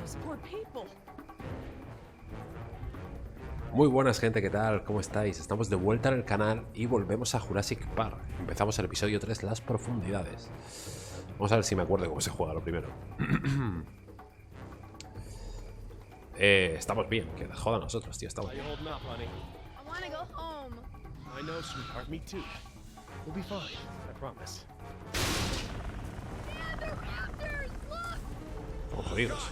those poor people. Muy buenas, gente, ¿qué tal? ¿Cómo estáis? Estamos de vuelta en el canal y volvemos a Jurassic Park. Empezamos el episodio 3, las profundidades. Vamos a ver si me acuerdo cómo se juega lo primero. Estamos bien, que joda a nosotros, tío, estamos bien. Estamos jodidos.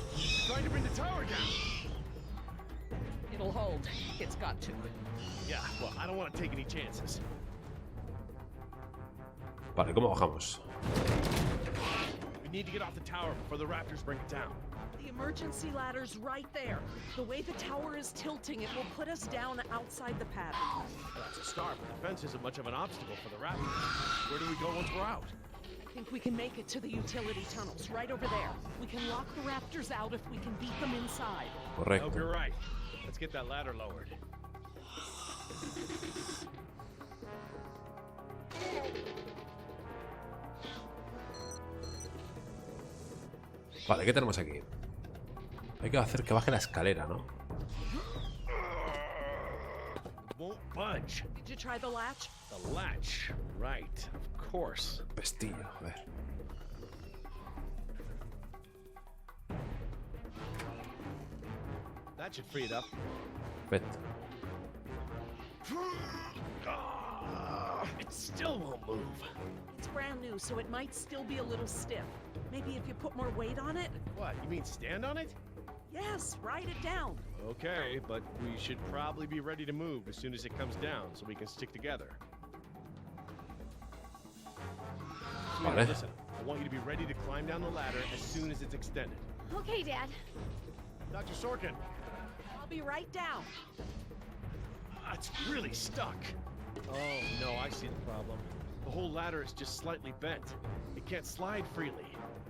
It'll hold. It's got to. Yeah, well, I don't want to take any chances. Vale, ¿cómo bajamos? We need to get off the tower before the raptors bring it down. The emergency ladder's right there. The way the tower is tilting, it will put us down outside the paddock. Well, that's a start, but the fence isn't much of an obstacle for the raptors. Where do we go once we're out? I think we can make it to the utility tunnels, right over there. We can lock the raptors out if we can beat them inside. I hope you're right. Let's get that ladder lowered. Vale, ¿qué tenemos aquí? Hay que hacer que baje la escalera, ¿no? Won't budge. Did you try the latch? The latch, right? Of course. Pestillo, a ver. That should free it up. Perfecto. It still won't move. It's brand new, so it might still be a little stiff. Maybe if you put more weight on it? What, you mean stand on it? Yes, write it down. Okay, but we should probably be ready to move as soon as it comes down so we can stick together. Vale. Listen, I want you to be ready to climb down the ladder as soon as it's extended. Okay, Dad. Dr. Sorkin. I'll be right down. It's really stuck. Oh, no, I see the problem. The whole ladder is just slightly bent. It can't slide freely.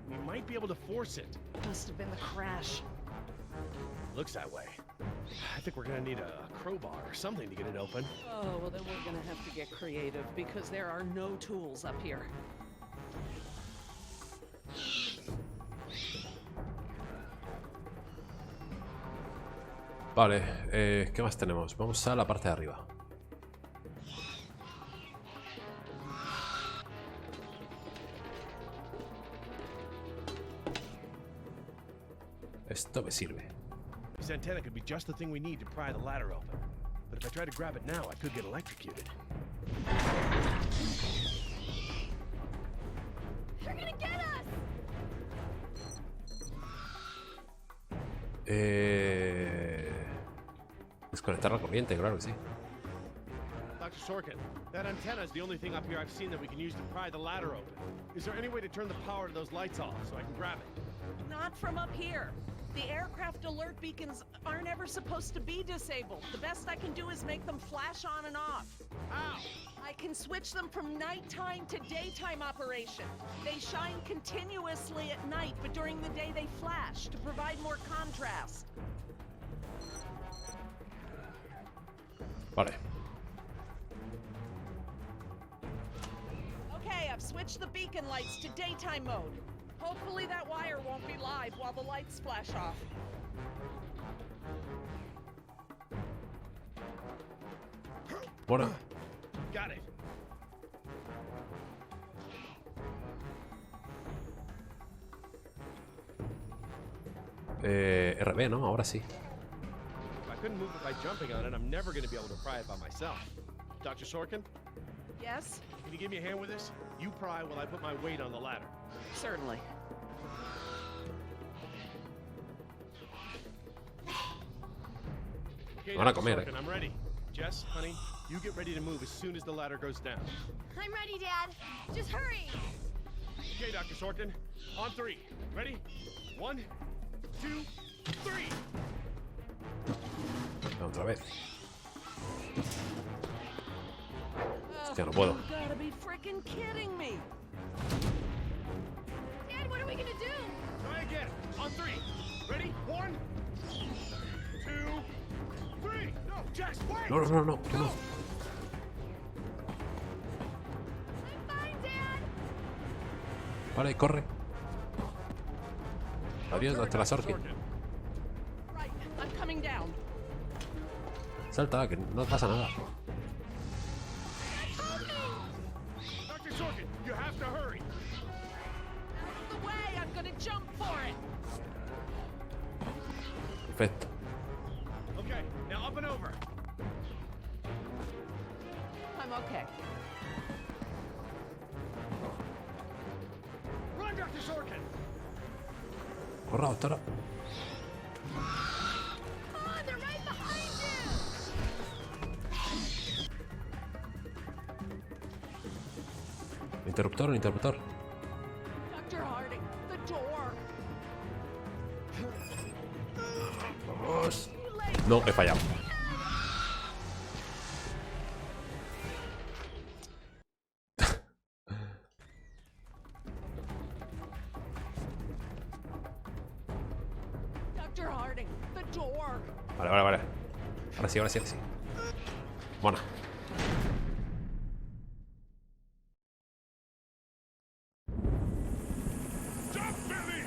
We might be able to force it. Must have been the crash. Looks that way. I think we're gonna need a crowbar or something to get it open. Oh, well then we're gonna have to get creative because there are no tools up here. Vale, ¿qué más tenemos? Vamos a la parte de arriba. Esto me sirve. This antenna could be just the thing we need to pry the ladder open. But if I try to grab it now, I could get electrocuted. They're gonna get us! Desconectar la corriente, claro que sí. Dr. Sorkin, that antenna is the only thing up here I've seen that we can use to pry the ladder open. Is there any way to turn the power to those lights off so I can grab it? Not from up here. The aircraft alert beacons aren't ever supposed to be disabled. The best I can do is make them flash on and off. How? I can switch them from nighttime to daytime operation. They shine continuously at night, but during the day they flash to provide more contrast. Vale. Okay, I've switched the beacon lights to daytime mode. Hopefully that wire won't be live while the lights flash off. Bueno. Got it. RB, ¿no? Ahora sí. If I couldn't move it by jumping on it, I'm never going to be able to pry it by myself. Dr. Sorkin, Yes? can you give me a hand with this? You pry while I put my weight on the ladder. Certainly. Okay, Van a Dr. comer, Sorkin, I'm ready. Jess, honey, you get ready to move as soon as the ladder goes down. I'm ready, Dad. Just hurry! Okay, Dr. Sorkin, on three. Ready? 1, 2, 3! Otra vez. Hostia, no puedo. You gotta be freaking kidding me! Dad, what are we gonna do? Try again. On three. Ready? 1, 2, 3. No, Jess, wait! No, no, no, no, no. I'm fine, Dad. Vale, corre. Adiós, Turn, hasta la Dr. Sorkin. Sorkin. coming down. Salta, que no pasa nada. Dr. Sorkin, you have to hurry. Out of the way, I'm gonna jump for it. Perfecto. Okay, now up and over. I'm okay. Run, Dr. Sorkin. Corra, doctora. Come on, they're right behind you! Interruptor, interruptor. Dr. Harding, the door. Vamos. Too late. No, he fallado. Dr. Harding, the door. Vale, vale, vale. Ahora sí, ahora sí, ahora sí. Buena. Jump, Billy!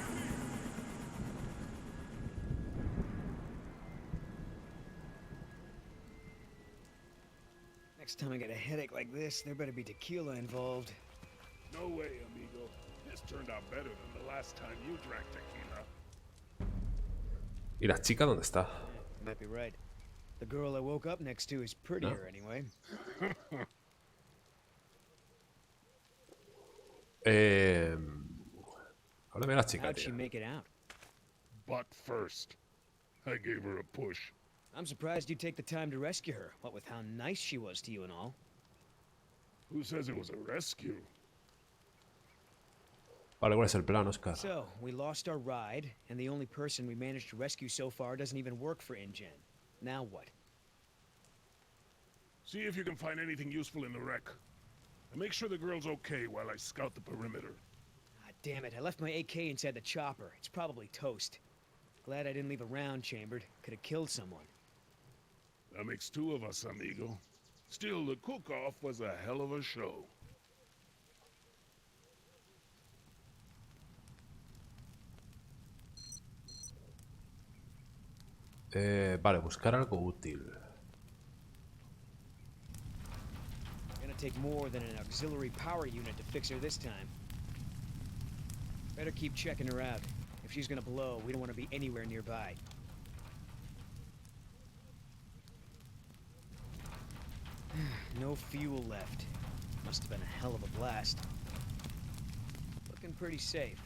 Next time I get a headache like this, there better be tequila involved. No way, amigo. This turned out better than the last time you drank tequila. ¿Y la chica dónde está? Might be right. The girl I woke up next to is prettier anyway. Háblame de la chica, How'd she tío. make it out? But first, I gave her a push. I'm surprised you take the time to rescue her, what with how nice she was to you and all. Who says it was a rescue? Vale, ¿cuál es el plan, Oscar? So, we lost our ride, and the only person we managed to rescue so far doesn't even work for InGen. Now what? See if you can find anything useful in the wreck. And make sure the girl's okay while I scout the perimeter. Ah, damn it, I left my AK inside the chopper. It's probably toast. Glad I didn't leave a round chambered. Could have killed someone. That makes two of us, amigo. Still, the cook-off was a hell of a show. Vale, buscar algo útil. Gonna take more than an auxiliary power unit to fix her this time. Better keep checking her out. If she's gonna blow, we don't want to be anywhere nearby. No fuel left. Must have been a hell of a blast. Looking pretty safe.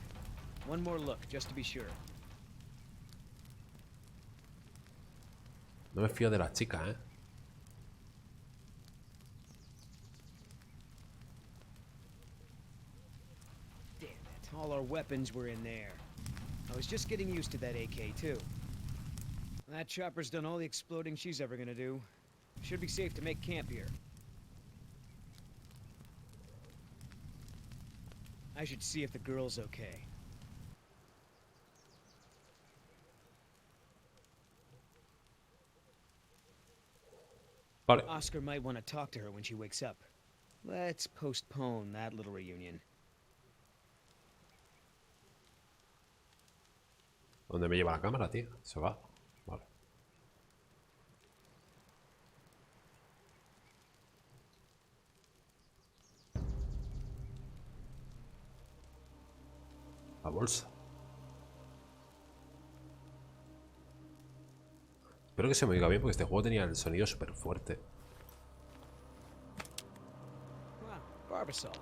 One more look, just to be sure. No me fío de la chica, ¿eh? Damn it. All our weapons were in there. I was just getting used to that AK, too. That chopper's done all the exploding she's ever gonna do. Should be safe to make camp here. I should see if the girl's okay. Vale. Oscar might want to talk to her when she wakes up. Let's postpone that little reunion. ¿Dónde me lleva la cámara, tío? Se va. Vale. La bolsa. Espero que se me oiga bien porque este juego tenía el sonido súper fuerte. Wow, Barbasol.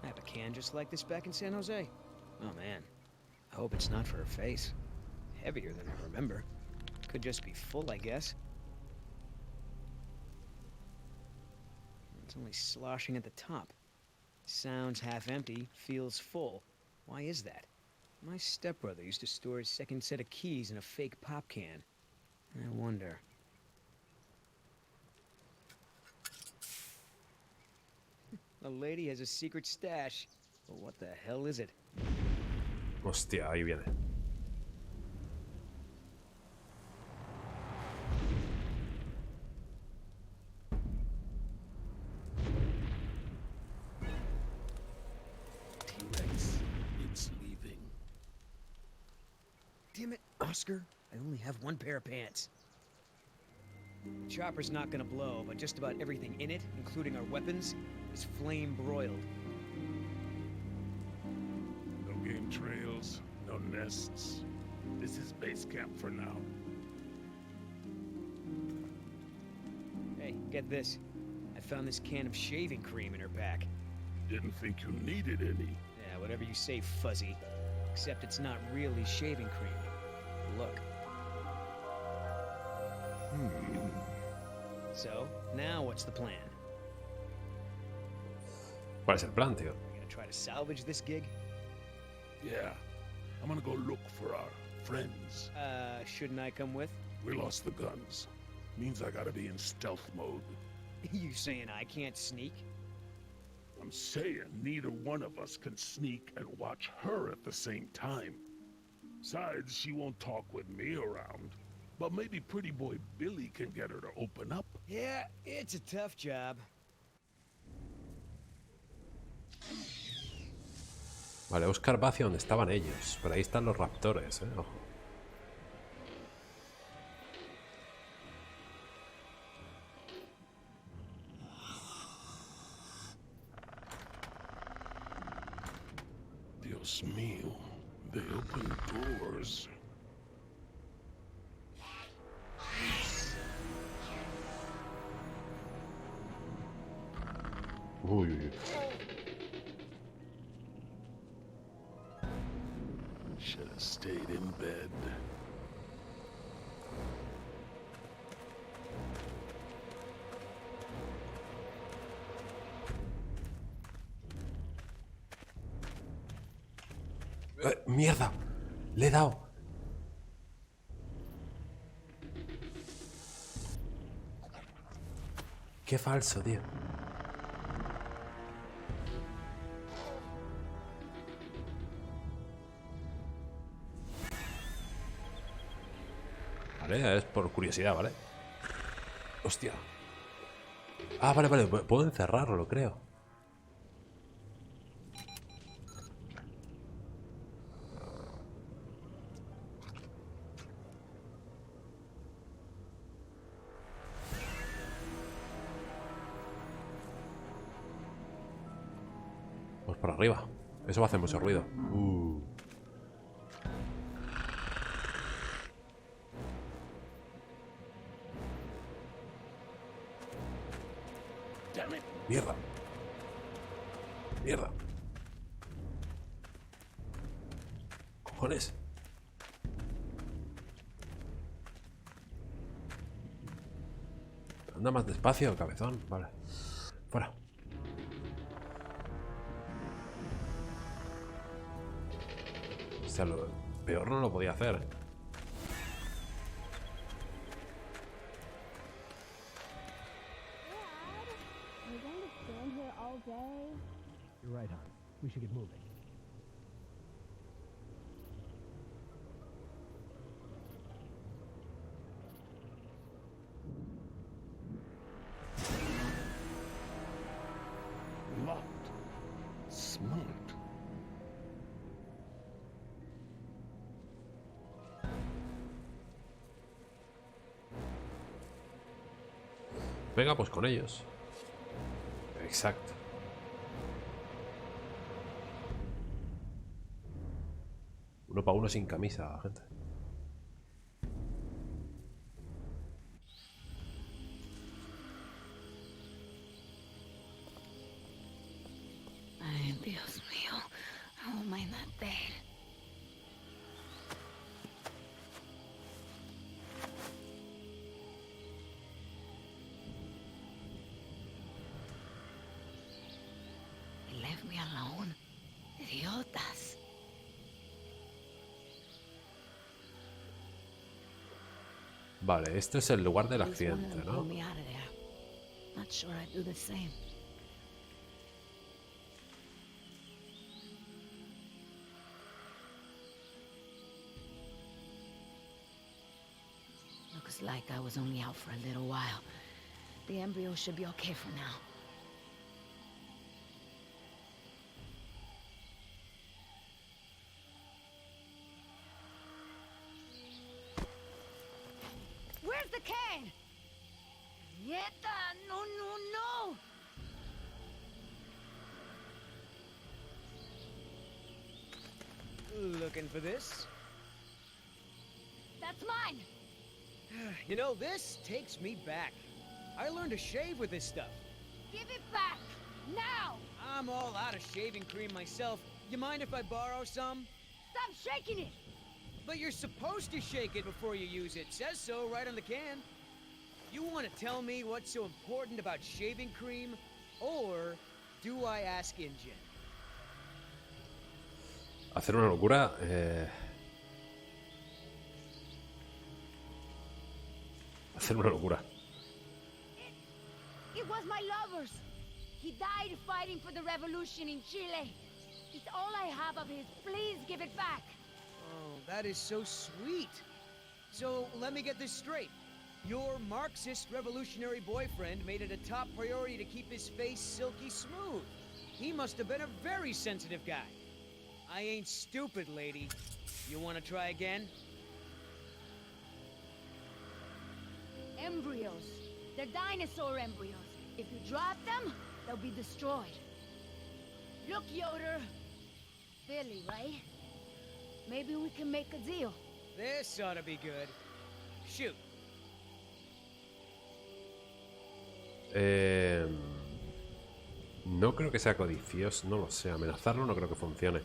I have a can just like this back in San Jose. Oh man, I hope it's not for her face. Heavier than I remember. Could just be full, I guess. It's only sloshing at the top. Sounds half empty, feels full. Why is that? My stepbrother used to store his second set of keys in a fake pop can. I wonder. The lady has a secret stash. But what the hell is it? Hostia, ahí viene. T-Rex, it's leaving. Damn it, Oscar. I only have one pair of pants. The chopper's not gonna blow, but just about everything in it, including our weapons, is flame broiled. No game trails, no nests. This is base camp for now. Hey, get this. I found this can of shaving cream in her pack. Didn't think you needed any. Yeah, whatever you say, Fuzzy. Except it's not really shaving cream. Look. So, now what's the plan? ¿Cuál es el plan, tío? You gonna try to salvage this gig? Yeah, I'm gonna go look for our friends. Shouldn't I come with? We lost the guns. Means I gotta be in stealth mode. You saying I can't sneak? I'm saying neither one of us can sneak and watch her at the same time. Besides, she won't talk with me around. But maybe pretty boy Billy can get her to open up. Yeah, it's a tough job. Vale, buscar hacia donde estaban ellos. Por ahí están los raptores, ojo. Dios mío, they open doors. Uy, uy, uy. Should have stayed in bed. ¡Mierda! ¡Le he dado! ¡Qué falso, tío! Vale, es por curiosidad, ¿vale? ¡Hostia! Ah, vale, vale, puedo encerrarlo, creo. Vamos por arriba. Eso va a hacer mucho ruido. Mierda. Mierda. Cojones. Anda más despacio, cabezón. Vale. Fuera. O sea, lo peor no lo podía hacer. You're right, hon. We should get moving. Locked. Smart. Venga, pues con ellos. Exacto. Uno para uno sin camisa, gente. Ay, Dios mío. How am I not there? They left me alone. Idiotas. Vale, este es el lugar del At least one of accidente, them ¿no? pulled me out of there. Not sure I'd do the same. Looks like I was only out for a little while. The embryo should be okay for now. Neta, no, no, no! Looking for this? That's mine! You know, this takes me back. I learned to shave with this stuff. Give it back! Now! I'm all out of shaving cream myself. You mind if I borrow some? Stop shaking it! But you're supposed to shake it before you use it. Says so right on the can. You want to tell me what's so important about shaving cream? Or do I ask InGen? Hacer una locura. Hacer una locura. It was my lover's. He died fighting for the revolution in Chile. It's all I have of his. Please give it back. Oh, that is so sweet. So, let me get this straight. Your Marxist revolutionary boyfriend made it a top priority to keep his face silky smooth. He must have been a very sensitive guy. I ain't stupid, lady. You want to try again? Embryos. They're dinosaur embryos. If you drop them, they'll be destroyed. Look, Yoder. Billy, right? Maybe we can make a deal. This ought to be good. Shoot. No creo que sea codicioso, no lo sé. Amenazarlo no creo que funcione.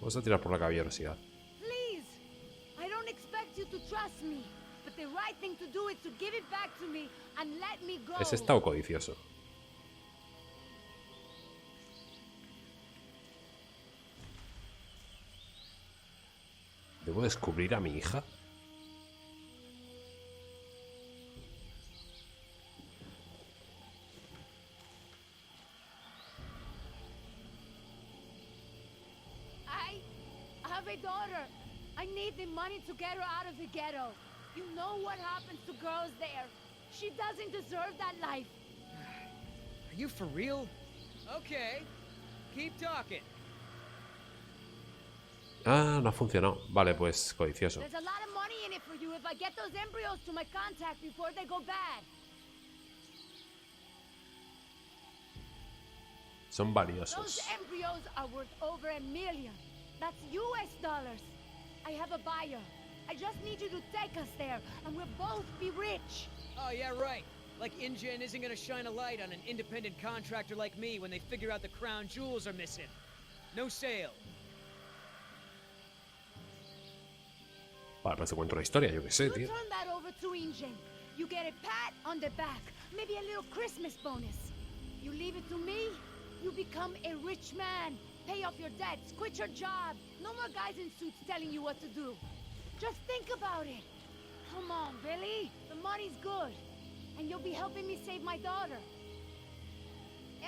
Vamos a tirar por la caballerosidad. Please, I don't expect you to trust me, but the right thing to do is to give it back to me and let me go. ¿Es esta o codicioso? ¿Debo descubrir a mi hija? I have a daughter. I need the money to get her out of the ghetto. You know what happens to girls there. She doesn't deserve that life. Are you for real? Okay. Keep talking. Ah, no ha funcionado. Vale, pues codicioso. There's a lot of money in it for you if I get those embryos to my contact before they go bad. Son valiosos. Those embryos are worth over $1 million. That's US dollars. I have a buyer. I just need you to take us there, and we'll both be rich. Oh, yeah, right. Like InGen isn't gonna shine a light on an independent contractor like me when they figure out the crown jewels are missing. No sale. Vale, pues te cuento una historia, yo qué sé, You tío. turn that over to InGen. You get a pat on the back, maybe a little Christmas bonus. You leave it to me, you become a rich man. Pay off your debts, quit your job. No more guys in suits telling you what to do. Just think about it. Come on, Billy. The money's good. And you'll be helping me save my daughter.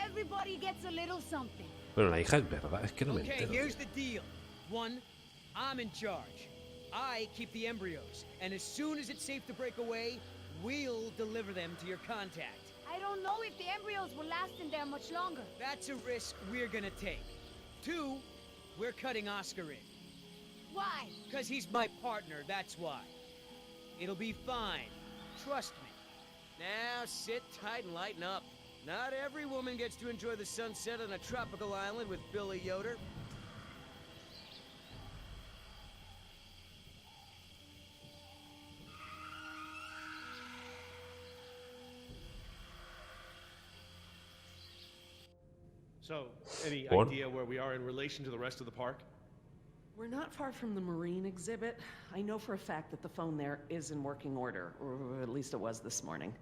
Everybody gets a little something. Bueno, la hija es verdad, es que no me Okay, entero. here's the deal. One, I'm in charge. I keep the embryos, and as soon as it's safe to break away, we'll deliver them to your contact. I don't know if the embryos will last in there much longer. That's a risk we're gonna take. Two, we're cutting Oscar in. Why? Because he's my partner, that's why. It'll be fine. Trust me. Now sit tight and lighten up. Not every woman gets to enjoy the sunset on a tropical island with Billy Yoder. So, any What? idea where we are in relation to the rest of the park? We're not far from the marine exhibit. I know for a fact that the phone there is in working order, or at least it was this morning.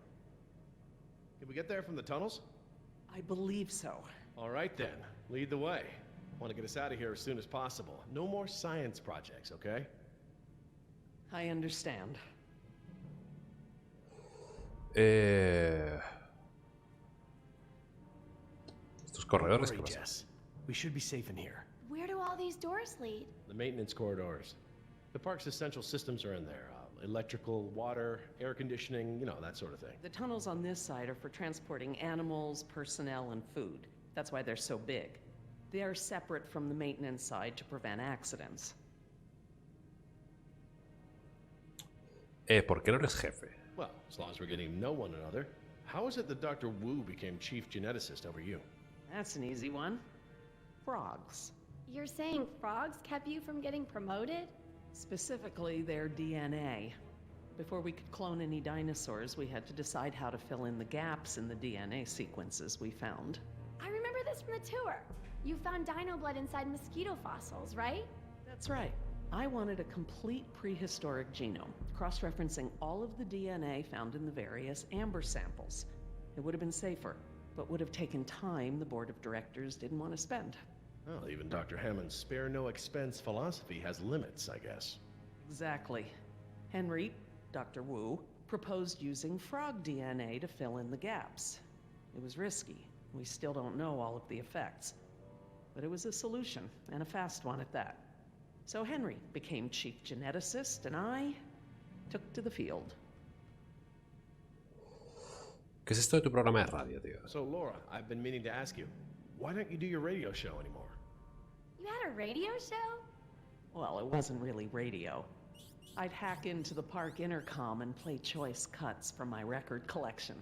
Can we get there from the tunnels? I believe so. All right then, lead the way. Want to get us out of here as soon as possible. No more science projects, okay? I understand. Estos corredores, ¿qué Don't worry, pasa? Jess. We should be safe in here. Where do all these doors lead? The maintenance corridors. The park's essential systems are in there. Electrical, water, air conditioning, you know, that sort of thing. The tunnels on this side are for transporting animals, personnel, and food. That's why they're so big. They're separate from the maintenance side to prevent accidents. ¿Por qué no eres jefe? Well, as long as we're getting to know one another. How is it that Dr. Wu became chief geneticist over you? That's an easy one. Frogs. You're saying frogs kept you from getting promoted? Specifically, their DNA. Before we could clone any dinosaurs, we had to decide how to fill in the gaps in the DNA sequences we found. I remember this from the tour. You found dino blood inside mosquito fossils, right? That's right. I wanted a complete prehistoric genome, cross-referencing all of the DNA found in the various amber samples. It would have been safer, but would have taken time the board of directors didn't want to spend. Well, even Dr. Hammond's spare no expense philosophy has limits, I guess. Exactly. Henry, Dr. Wu, proposed using frog DNA to fill in the gaps. It was risky. We still don't know all of the effects. But it was a solution, and a fast one at that. So Henry became chief geneticist, and I took to the field. ¿Qué es esto de tu programa de radio, tío? So, Laura, I've been meaning to ask you, why don't you do your radio show anymore? You had a radio show? Well, it wasn't really radio. I'd hack into the park intercom and play choice cuts from my record collection.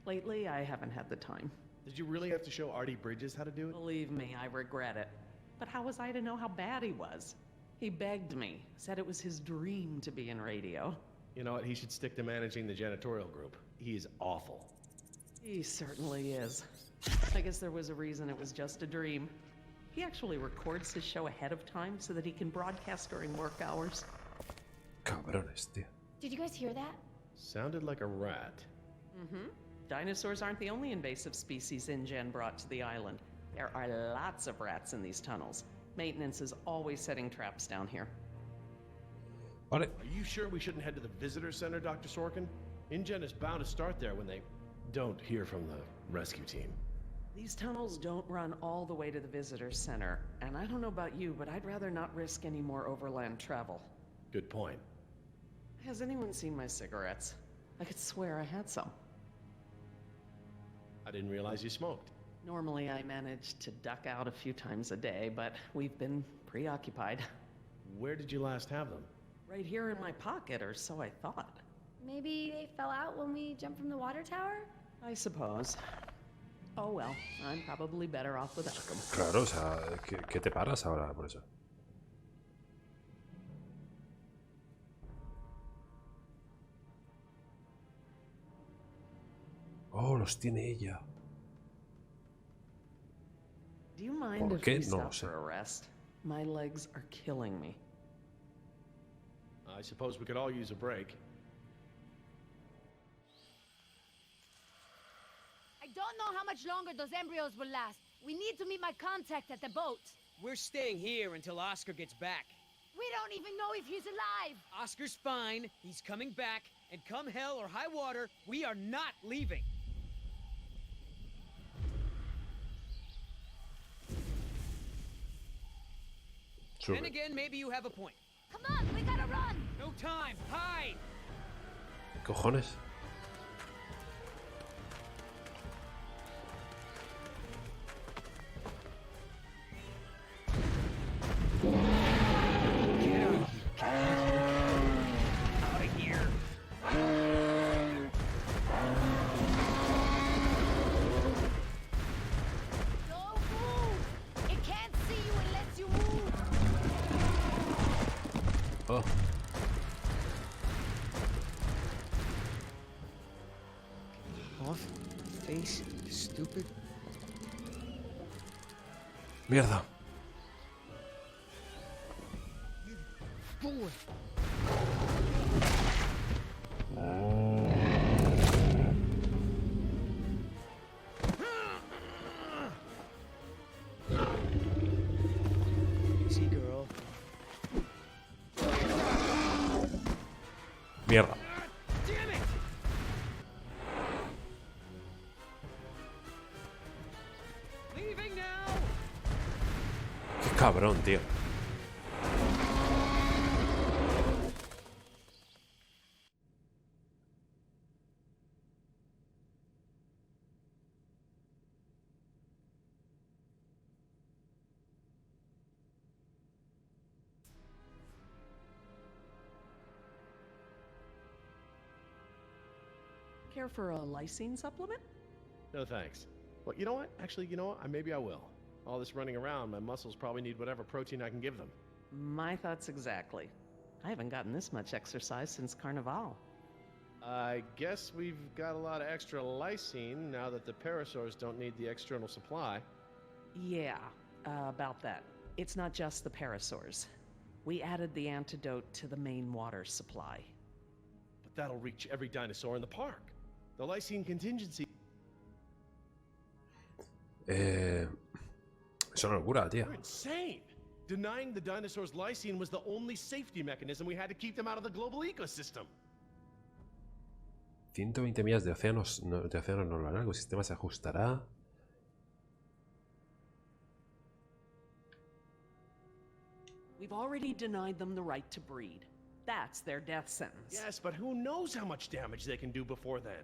Lately, I haven't had the time. Did you really have to show Artie Bridges how to do it? Believe me, I regret it. But how was I to know how bad he was? He begged me, said it was his dream to be in radio. You know what, he should stick to managing the janitorial group. He's awful. He certainly is. I guess there was a reason it was just a dream. He actually records his show ahead of time so that he can broadcast during work hours. Cabrones, tío. Did you guys hear that? Sounded like a rat. Mm-hmm. Dinosaurs aren't the only invasive species InGen brought to the island. There are lots of rats in these tunnels. Maintenance is always setting traps down here. Vale. Are you sure we shouldn't head to the visitor center, Dr. Sorkin? InGen is bound to start there when they don't hear from the rescue team. These tunnels don't run all the way to the visitor center, and I don't know about you, but I'd rather not risk any more overland travel. Good point. Has anyone seen my cigarettes? I could swear I had some. I didn't realize you smoked. Normally I manage to duck out a few times a day, but we've been preoccupied. Where did you last have them? Right here in my pocket, or so I thought. Maybe they fell out when we jumped from the water tower? I suppose. Oh well, I'm probably better off without them. Claro, o sea, ¿qué te paras ahora por eso? Oh, los tiene ella. Do you mind if qué? we No lo stop sé. for a rest? My legs are killing me. I suppose we could all use a break. I don't know how much longer those embryos will last. We need to meet my contact at the boat. We're staying here until Oscar gets back. We don't even know if he's alive. Oscar's fine, he's coming back, and come hell or high water, we are not leaving. Sube. Then again, maybe you have a point. Come on, we gotta run. No time, hide! ¿Qué cojones? Out of here. Don't move. It can't see you unless you move. Oh. Off, face, stupid. Mierda. Boy. Easy, girl. Mierda. Damn it! Leaving now. Qué cabrón, tío. Care for a lysine supplement? No thanks. Well, you know what? Actually, you know what? Maybe I will. All this running around, my muscles probably need whatever protein I can give them. My thoughts exactly. I haven't gotten this much exercise since Carnival. I guess we've got a lot of extra lysine now that the parasaurs don't need the external supply. Yeah, about that. It's not just the parasaurs. We added the antidote to the main water supply. But that'll reach every dinosaur in the park. The lysine contingency... Es una locura, tío. You're insane! Denying the dinosaurs lysine was the only safety mechanism we had to keep them out of the global ecosystem. 120 millas de océanos no lo hará. El ecosistema se ajustará. We've already denied them the right to breed. That's their death sentence. Yes, but who knows how much damage they can do before then?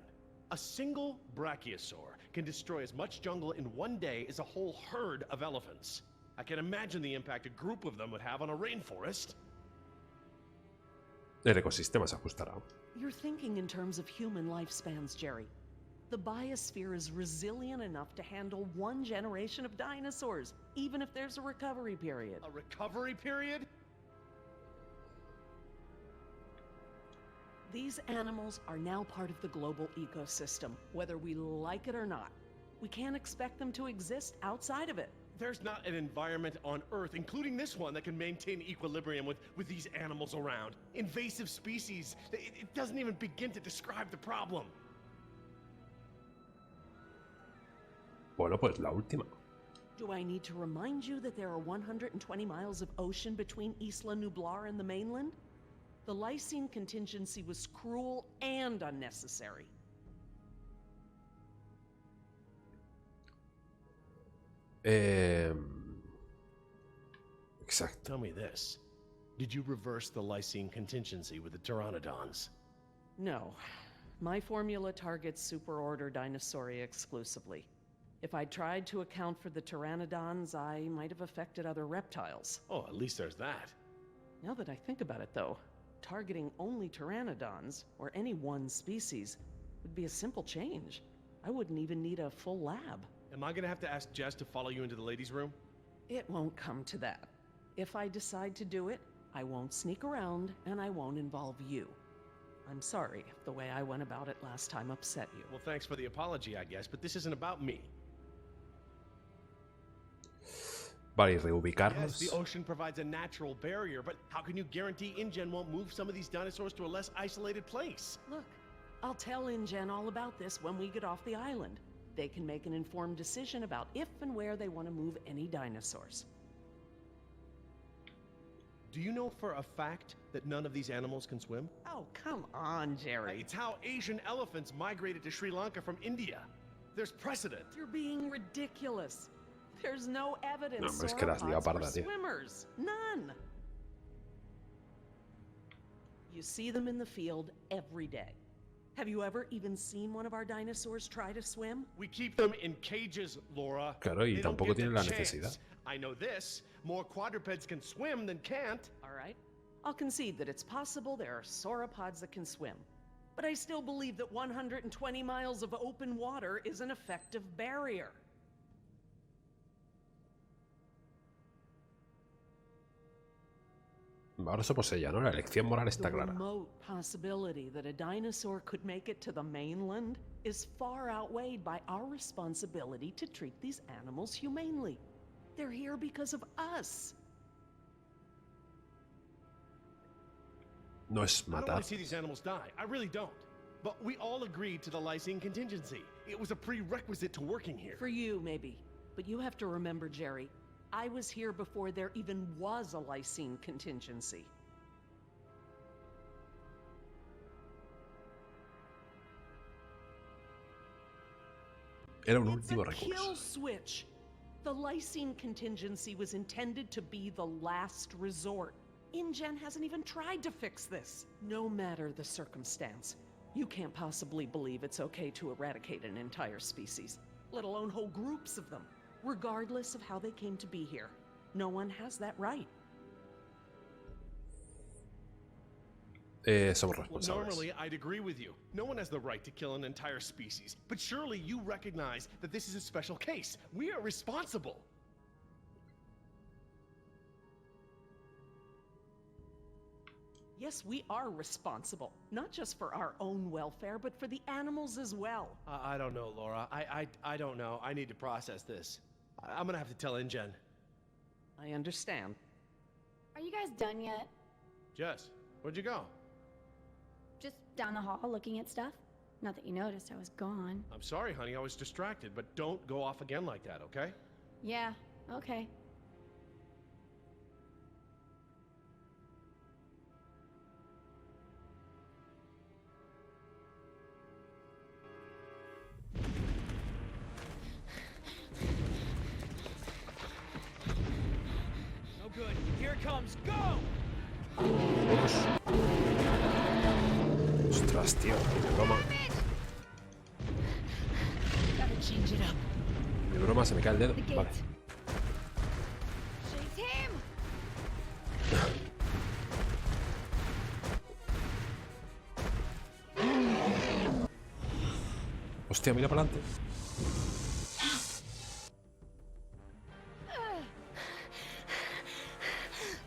A single brachiosaur can destroy as much jungle in one day as a whole herd of elephants. I can imagine the impact a group of them would have on a rainforest. El ecosistema se ajustará. You're thinking in terms of human lifespans, Jerry. The biosphere is resilient enough to handle one generation of dinosaurs, even if there's a recovery period. A recovery period? These animals are now part of the global ecosystem, whether we like it or not. We can't expect them to exist outside of it. There's not an environment on Earth, including this one, that can maintain equilibrium with these animals around. Invasive species. It doesn't even begin to describe the problem. Bueno, pues la última. Do I need to remind you that there are 120 miles of ocean between Isla Nublar and the mainland? The lysine contingency was cruel and unnecessary. Exacto. Tell me this. Did you reverse the lysine contingency with the pteranodons? No. My formula targets superorder Dinosauria exclusively. If I tried to account for the pteranodons, I might have affected other reptiles. Oh, at least there's that. Now that I think about it, though, targeting only pteranodons, or any one species, would be a simple change. I wouldn't even need a full lab. Am I gonna have to ask Jess to follow you into the ladies' room? It won't come to that. If I decide to do it, I won't sneak around, and I won't involve you. I'm sorry if the way I went about it last time upset you. Well, thanks for the apology, I guess, but this isn't about me. Vale, y Yes, reubicarlos. the ocean provides a natural barrier, but how can you guarantee InGen won't move some of these dinosaurs to a less isolated place? Look, I'll tell InGen all about this when we get off the island. They can make an informed decision about if and where they want to move any dinosaurs. Do you know for a fact that none of these animals can swim? Oh, come on, Jerry. It's how Asian elephants migrated to Sri Lanka from India. There's precedent. You're being ridiculous. There's no evidence No, hombre, es que las liado sauropods were parda, tío. swimmers. None. You see them in the field every day. Have you ever even seen one of our dinosaurs try to swim? We keep them in cages, Laura. Claro, y They don't tampoco get the tienen la chance. necesidad. I know this. More quadrupeds can swim than can't. All right. I'll concede that it's possible there are sauropods that can swim. But I still believe that 120 miles of open water is an effective barrier. Ahora somos ella, ¿no? La elección moral está The clara. remote possibility that a dinosaur could make it to the mainland is far outweighed by our responsibility to treat these animals humanely. They're here because of us. No es I don't want matar. to see these animals die. I really don't. But we all agreed to the lysine contingency. It was a prerequisite to working here. For you, maybe. But you have to remember, Jerry, I was here before there even was a lysine contingency. Era un It's a último kill recurso. switch. The lysine contingency was intended to be the last resort. InGen hasn't even tried to fix this. No matter the circumstance, you can't possibly believe it's okay to eradicate an entire species, let alone whole groups of them, regardless of how they came to be here. No one has that right. somos Well, responsables. normally, I'd agree with you. No one has the right to kill an entire species. But surely you recognize that this is a special case. We are responsible. Yes, we are responsible, not just for our own welfare, but for the animals as well. I don't know, Laura. I don't know. I need to process this. I'm gonna have to tell InGen. I understand. Are you guys done yet? Jess, where'd you go? Just down the hall looking at stuff? Not that you noticed I was gone. I'm sorry, honey. I was distracted, but don't go off again like that, okay? Yeah, okay. No good. Here it comes. Go! Ostras, tío, ni broma. Gotta change it up. Ni broma, se me cae el dedo. The gate. Vale. Chase him! Hostia, mira para adelante.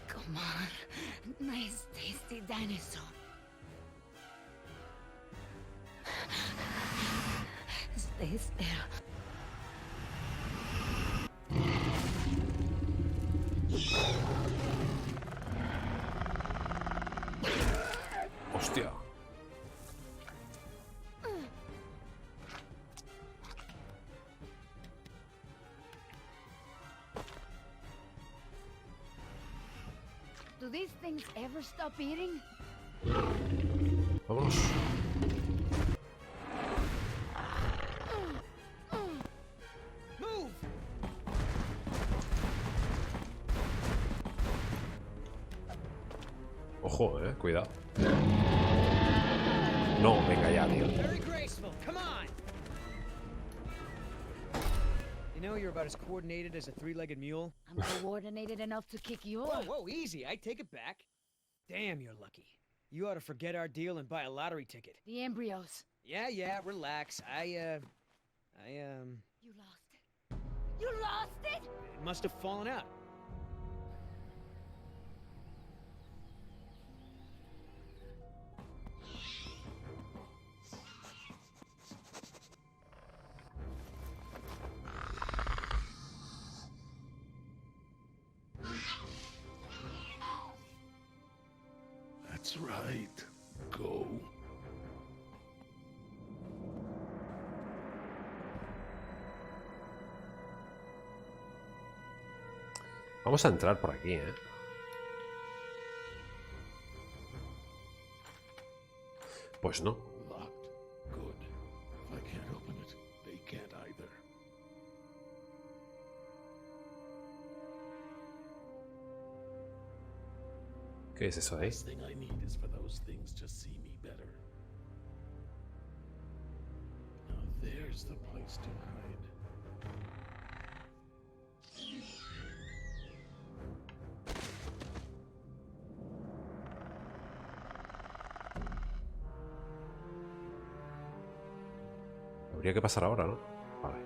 Come on. Nice, tasty dinosaur. Stay still. Hostia. Do these things ever stop eating? Vámonos. Move! Ojo, cuidado. No, venga ya, tío. Very graceful. Come on! You know you're about as coordinated as a three-legged mule? I'm coordinated enough to kick your... Whoa, whoa, easy. I take it back. Damn, you're lucky. You ought to forget our deal and buy a lottery ticket. The embryos. Yeah, relax. You lost it. You lost it? It must have fallen out. That's right. Go. Vamos a entrar por aquí, Pues no. Locked. Good. If I can't open it, they can't either. ¿Qué es eso ahí? Last thing I need is for those things to see me better. Now there's the place to hide. Habría que pasar ahora, ¿no? Vale.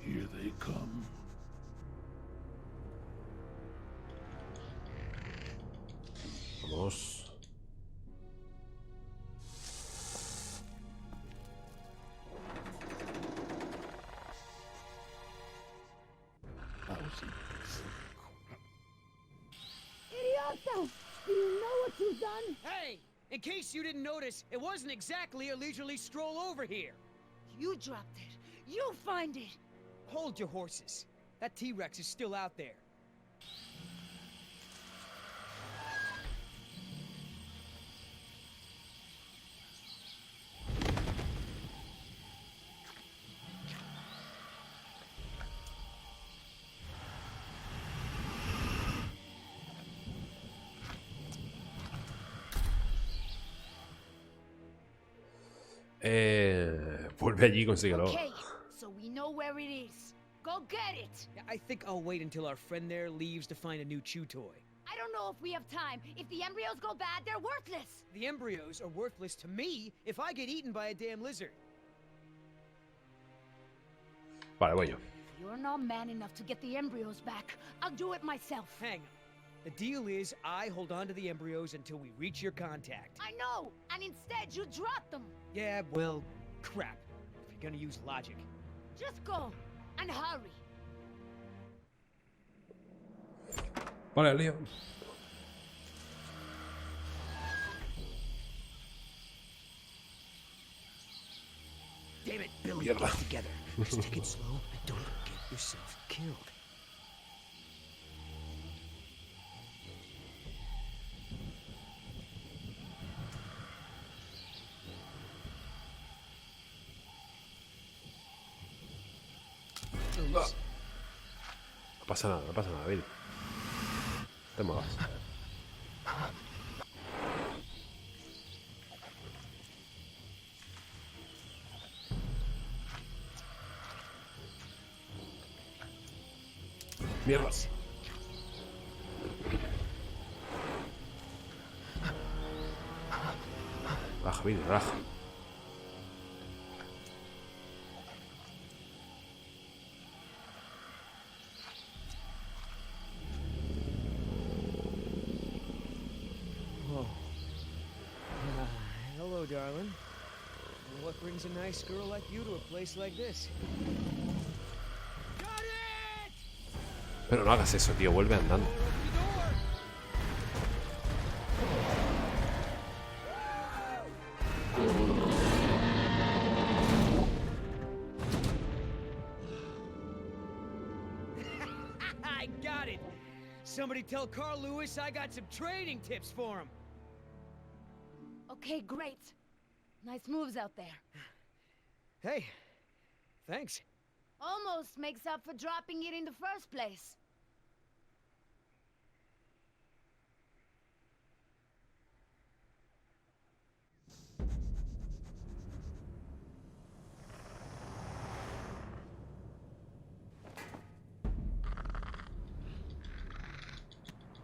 Here they come. Vamos. Idiota! Do you know what you've done? Hey! In case you didn't notice, it wasn't exactly a leisurely stroll over here. You dropped it. You find it. Hold your horses. That T-Rex is still out there. Vuelve allí y consíguelo. Okay, so we know where it is. Go get it! I think I'll wait until our friend there leaves to find a new chew toy. I don't know if we have time. If the embryos go bad, they're worthless! The embryos are worthless to me if I get eaten by a damn lizard. Vale, voy yo. If you're not man enough to get the embryos back, I'll do it myself. Hang on. The deal is I hold on to the embryos until we reach your contact. I know, and instead you drop them. Yeah, well, crap. If you're gonna use logic. Just go, and hurry. Vale, lío. Damn it, Billy, Mierda. get together. Just take it slow and don't get yourself killed. No pasa nada, Bill. Te muevas. Mierda. Relaja, Bill, relaja. Whoa. Hello, darling. What brings a nice girl like you to a place like this? Got it! Pero no hagas eso, tío. Vuelve andando. I got it! Somebody tell Carl Lewis I got some trading tips for him. Okay, great. Nice moves out there. Hey, thanks. Almost makes up for dropping it in the first place.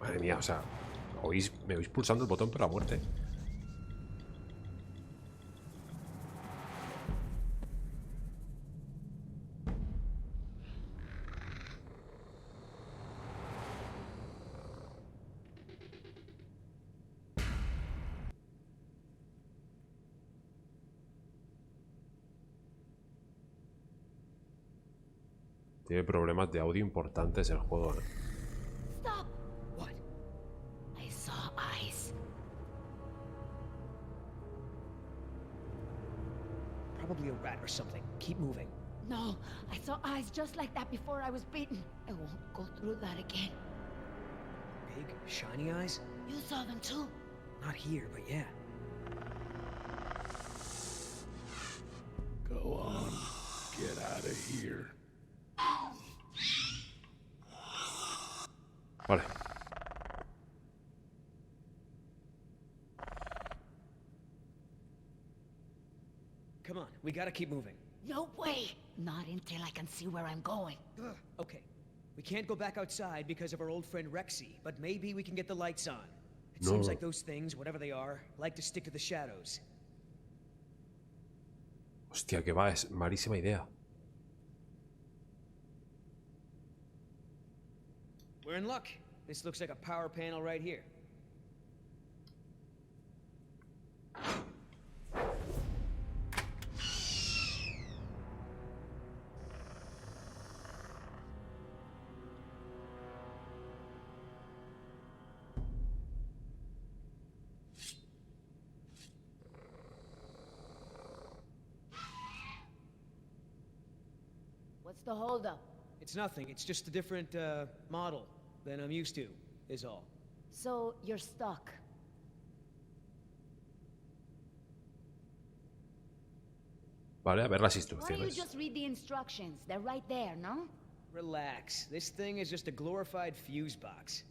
Madre mía, o sea, me oís pulsando el botón pero a muerte. Tiene problemas de audio importantes el juego, ¿eh? Stop! What? I saw eyes. Probably a rat or something. Keep moving. No, I saw eyes just like that before I was beaten. I won't go through that again. Big, shiny eyes? You saw them too. Not here, but yeah. Go on. Get out of here. Vale. Come on, we gotta keep moving. No way! Not until I can see where I'm going. Okay, we can't go back outside because of our old friend Rexy, but maybe we can get the lights on. It seems No. like those things, whatever they are, like to stick to the shadows. Hostia, que va, es malísima idea. We're in luck. This looks like a power panel right here. What's the holdup? It's nothing. It's just a different, model than I'm used to, is all. So, you're stuck. Vale, a ver las Why don't you instrucciones. just read the instructions? They're right there, no? Relax. This thing is just a glorified fuse box.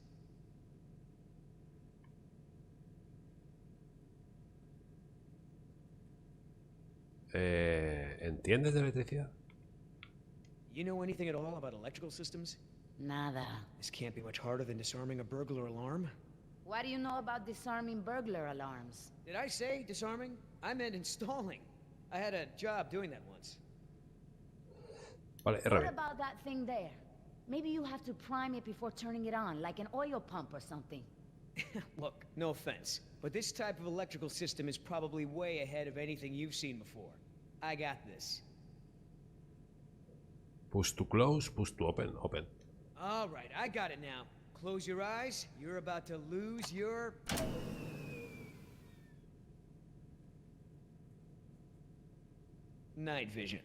¿Entiendes de electricidad? You know anything at all about electrical systems? Nada. This can't be much harder than disarming a burglar alarm. What do you know about disarming burglar alarms? Did I say disarming? I meant installing. I had a job doing that once. Vale, What RB. about that thing there? Maybe you have to prime it before turning it on, like an oil pump or something. Look, no offense, but this type of electrical system is probably way ahead of anything you've seen before. I got this. Push to close, push to open. Open. All right, I got it now. Close your eyes. You're about to lose your... night vision.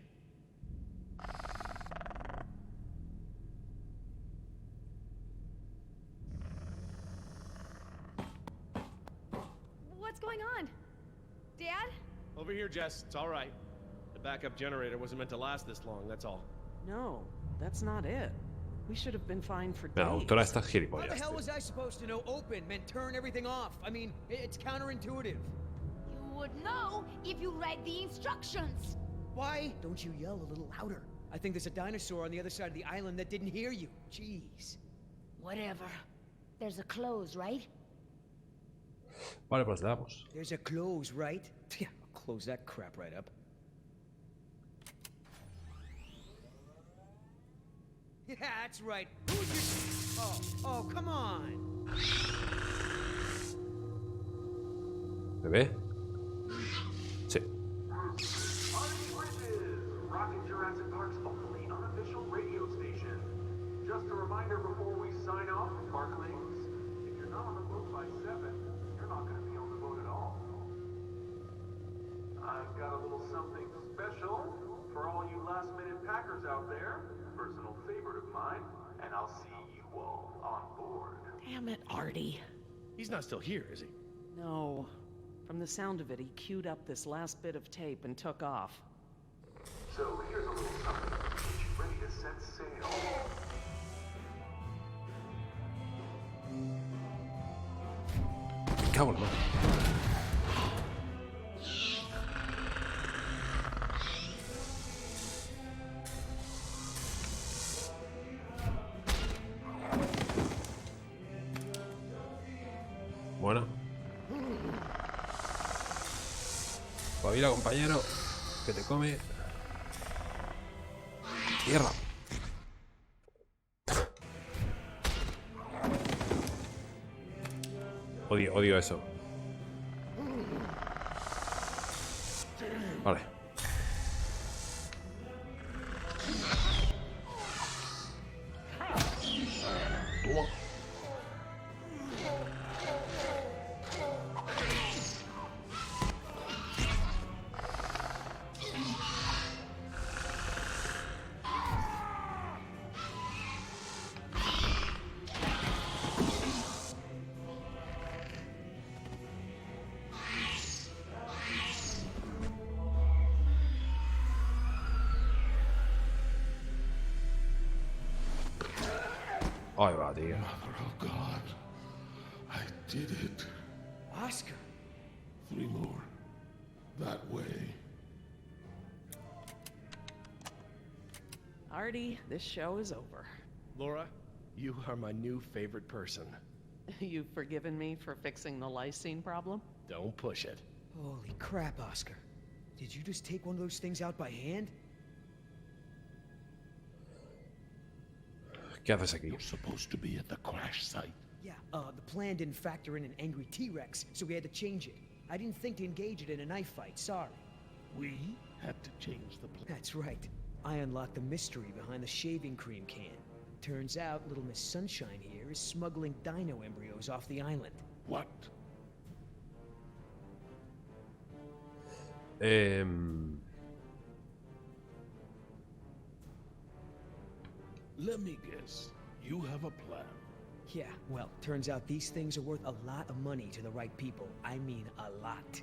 What's going on? Dad? Over here, Jess. It's all right. The backup generator wasn't meant to last this long, that's all. No, that's not it. We should have been fine for La days. doctora está How gilipollas, the hell tío. was I supposed to know open meant turn everything off? I mean, it's counterintuitive. You would know if you read the instructions. Why don't you yell a little louder? I think there's a dinosaur on the other side of the island that didn't hear you. Jeez. Whatever. There's a close, right? Vale, pues le damos. There's a close, right? Yeah, I'll close that crap right up. Yeah, that's right. Who's your... Oh, come on. ¿Bebé? Sí. Rocking Jurassic Park's only unofficial radio station. Just a reminder before we sign off, Parklings, if you're not on the boat by 7, you're not going to be on the boat at all. I've got a little something special for all you last-minute packers out there. Personal favorite of mine, and I'll see you all on board. Damn it, Artie. He's not still here, is he? No. From the sound of it, he queued up this last bit of tape and took off. So here's a little something to get you ready to set sail. Me cago en la madre. Bueno. Pavila, compañero. Que te come. Tierra. Odio eso. Vale. Toma. Ahí va, tío. Mother of God, I did it. Oscar. 3 more. That way. Artie, this show is over. Laura, you are my new favorite person. You've forgiven me for fixing the lysine problem? Don't push it. Holy crap, Oscar. Did you just take one of those things out by hand? ¿Qué haces aquí? You're supposed to be at the crash site. Yeah, the plan didn't factor in an angry T-Rex, so we had to change it. I didn't think to engage it in a knife fight, sorry. We had to change the plan. That's right. I unlocked the mystery behind the shaving cream can. Turns out Little Miss Sunshine here is smuggling dino embryos off the island. What? Let me guess. You have a plan. Yeah, well, turns out these things are worth a lot of money to the right people. I mean, a lot.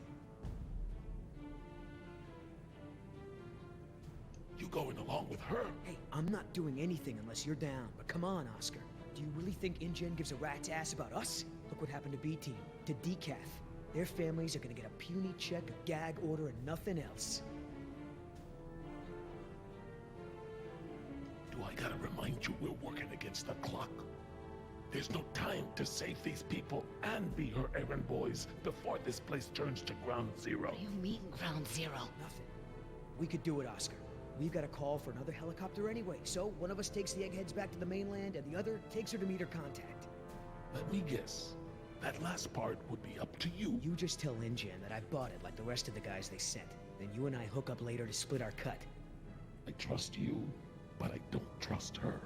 You going along with her? Hey, I'm not doing anything unless you're down. But come on, Oscar. Do you really think InGen gives a rat's ass about us? Look what happened to B-Team, to Decaf. Their families are gonna get a puny check, a gag order, and nothing else. Don't you? We're working against the clock. There's no time to save these people and be her errand boys before this place turns to ground zero. What do you mean, ground zero? Nothing. We could do it, Oscar. We've got a call for another helicopter anyway, so one of us takes the eggheads back to the mainland and the other takes her to meet her contact. Let me guess. That last part would be up to you. You just tell InGen that I bought it like the rest of the guys they sent. Then you and I hook up later to split our cut. I trust you, but I don't trust her.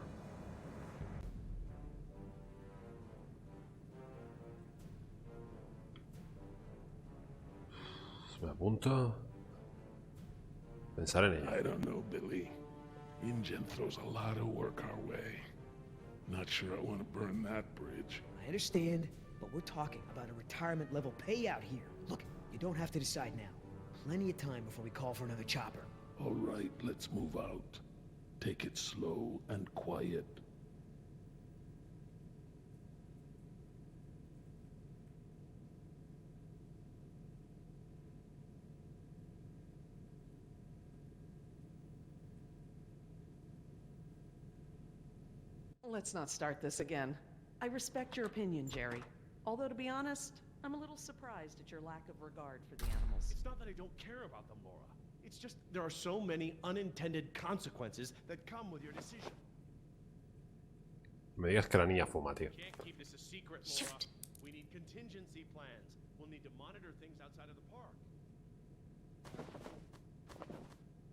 Me apunto. Pensar en ello. I don't know, Billy. InGen throws a lot of work our way. Not sure I want to burn that bridge. I understand, but we're talking about a retirement-level payout here. Look, you don't have to decide now. Plenty of time before we call for another chopper. All right, let's move out. Take it slow and quiet. Let's not start this again. I respect your opinion, Jerry. Although, to be honest, I'm a little surprised at your lack of regard for the animals. It's not that I don't care about them, Laura. It's just there are so many unintended consequences that come with your decision. Me digas que la niña fuma, tío. Can't keep this a secret, Laura. Shoot. We need contingency plans. We'll need to monitor things outside of the park.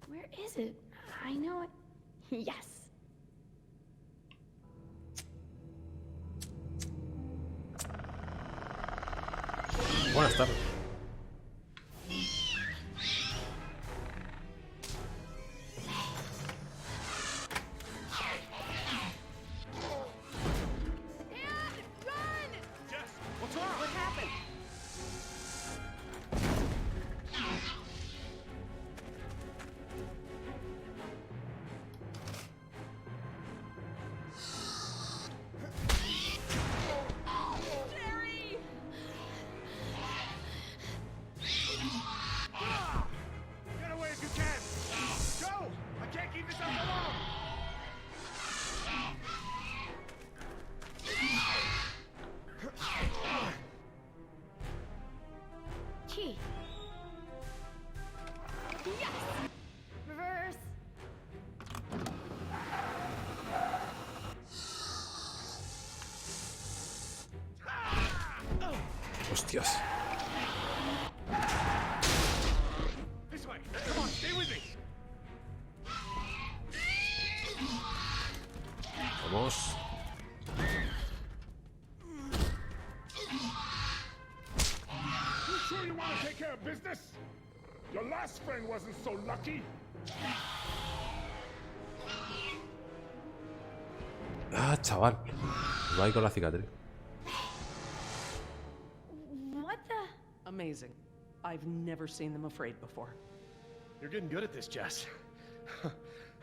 Where is it? I know it. Yes. Buenas tardes. Jess, what's wrong? What happened? Jerry! Get away if you can! Go! I can't keep this up alone! Key. Yes! Reverse. Hostias. This way! Come on, stay with me! Vamos. You sure you want to take care of business? Your last friend wasn't so lucky. Ah, chaval. Va ahí con la cicatriz. What the? Amazing. I've never seen them afraid before. You're getting good at this, Jess.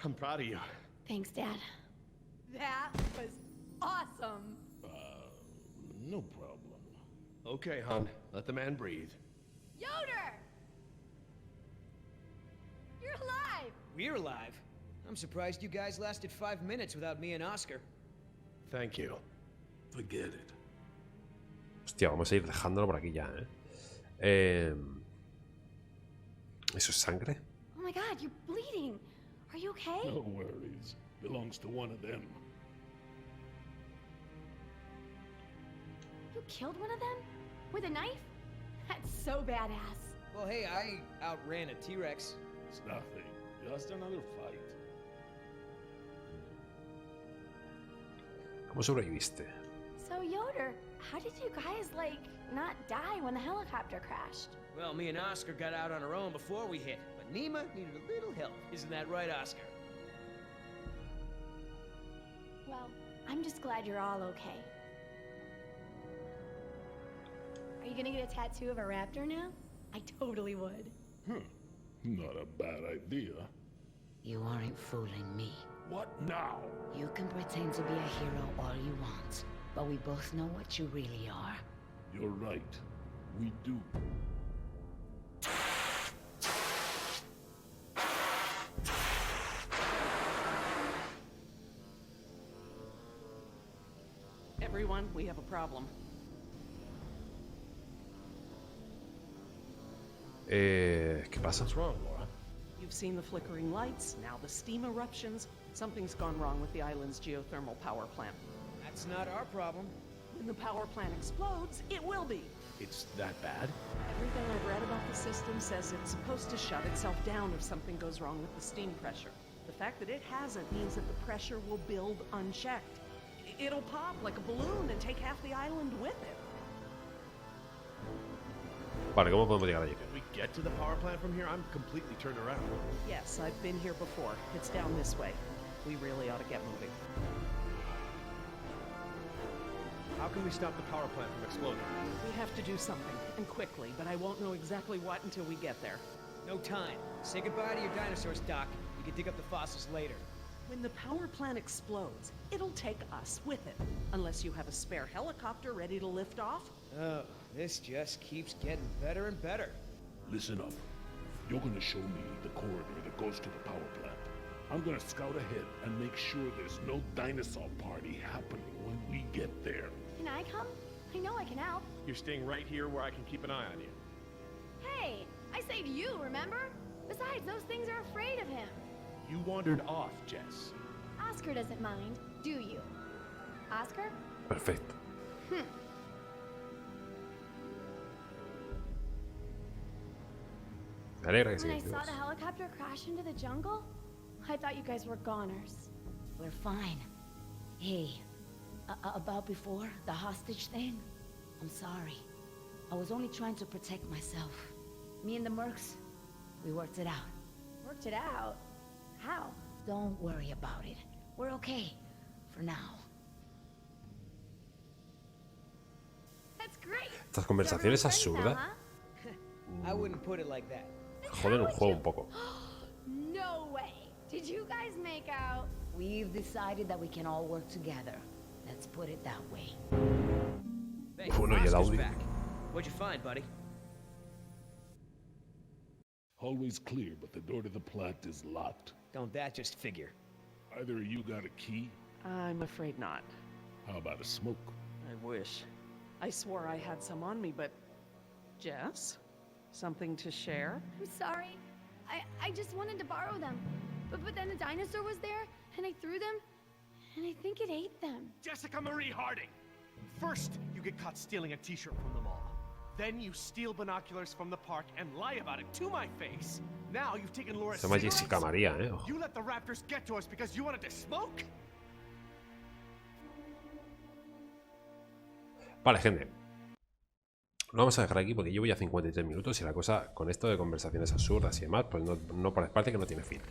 I'm proud of you. Thanks, Dad. That was awesome. No problem. Okay, hon. Let the man breathe. Yoder! You're alive! We're alive. I'm surprised you guys lasted 5 minutes without me and Oscar. Thank you. Forget it. Hostia, vamos a ir dejándolo por aquí ya, ¿eh? ¿Eso es sangre? Oh my god, you're bleeding. Are you okay? No worries. Belongs to one of them. You killed one of them? With a knife? That's so badass. Well, hey, I outran a T-Rex. It's nothing. Just another fight. ¿Cómo sobreviviste? So, Yoder, how did you guys, not die when the helicopter crashed? Well, me and Oscar got out on our own before we hit, but Nima needed a little help. Isn't that right, Oscar? Well, I'm just glad you're all okay. Are you gonna get a tattoo of a raptor now? I totally would. Not a bad idea. You aren't fooling me. What now? You can pretend to be a hero all you want, but we both know what you really are. You're right. We do. Everyone, we have a problem. ¿Qué pasa? What's wrong, Laura? You've seen the flickering lights, now the steam eruptions. Something's gone wrong with the island's geothermal power plant. That's not our problem. When the power plant explodes, it will be. It's that bad? Everything I've read about the system says it's supposed to shut itself down if something goes wrong with the steam pressure. The fact that it hasn't means that the pressure will build unchecked. It'll pop like a balloon and take half the island with it. Vale, ¿cómo podemos llegar allí? Can we get to the power plant from here? I'm completely turned around. Yes, I've been here before. It's down this way. We really ought to get moving. How can we stop the power plant from exploding? We have to do something, and quickly, but I won't know exactly what until we get there. No time. Say goodbye to your dinosaurs, Doc. You can dig up the fossils later. When the power plant explodes, it'll take us with it. Unless you have a spare helicopter ready to lift off. Oh, this just keeps getting better and better. Listen up. You're gonna show me the corridor that goes to the power plant. I'm gonna scout ahead and make sure there's no dinosaur party happening when we get there. Can I come? I know I can help. You're staying right here where I can keep an eye on you. Hey, I saved you, remember? Besides, those things are afraid of him. You wandered off, Jess. Oscar doesn't mind, do you? Oscar? Perfecto. Me alegra que When I sigáis saw vivos. the helicopter crash into the jungle, I thought you guys were goners. We're fine. Hey, about before, the hostage thing? I'm sorry. I was only trying to protect myself. Me and the mercs, we worked it out. Worked it out? How? Don't worry about it. We're okay. For now. That's great. Estas conversaciones So everyone's absurdas friends now, I wouldn't put it like that. joden un juego un poco. huh? No way. Did you guys make out? We've decided that we can all work together. Let's put it that way. Hey, Bueno, y el Oscar's audio. back. What'd you find, buddy? Hallway's clear, but the door to the plant is locked. Don't that just figure? Either of you got a key? I'm afraid not. How about a smoke? I wish. I swore I had some on me, but... Jess? Something to share? I'm sorry. I just wanted to borrow them. But then a dinosaur was there, and I threw them, and I think it ate them. Jessica Marie Harding! First, you get caught stealing a t-shirt from the mall. Then you steal binoculars from the park and lie about it to my face. Now you've taken Laura's Se llama cigarettes. Jessica María, Ojo. You let the raptors get to us because you wanted to smoke? Vale, gente. Lo vamos a dejar aquí porque llevo ya 53 minutos y la cosa con esto de conversaciones absurdas y demás, pues no parece que no tiene fin.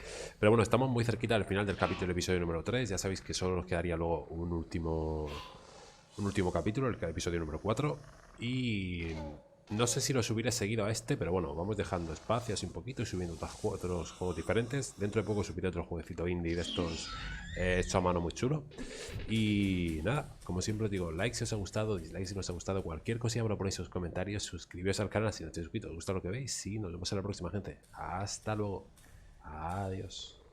Pero bueno, estamos muy cerquita del final del capítulo, episodio número 3. Ya sabéis que solo nos quedaría luego un último capítulo, el episodio número 4. Y no sé si lo subiré seguido a este, pero bueno, vamos dejando espacios un poquito y subiendo otros juegos diferentes. Dentro de poco subiré otro jueguecito indie de estos hecho a mano muy chulo. Y nada, como siempre os digo, like si os ha gustado, dislike si no os ha gustado, cualquier cosilla me lo ponéis en los comentarios, suscribiros al canal si no estáis suscritos, os gusta lo que veis y nos vemos en la próxima, gente. Hasta luego. Adiós.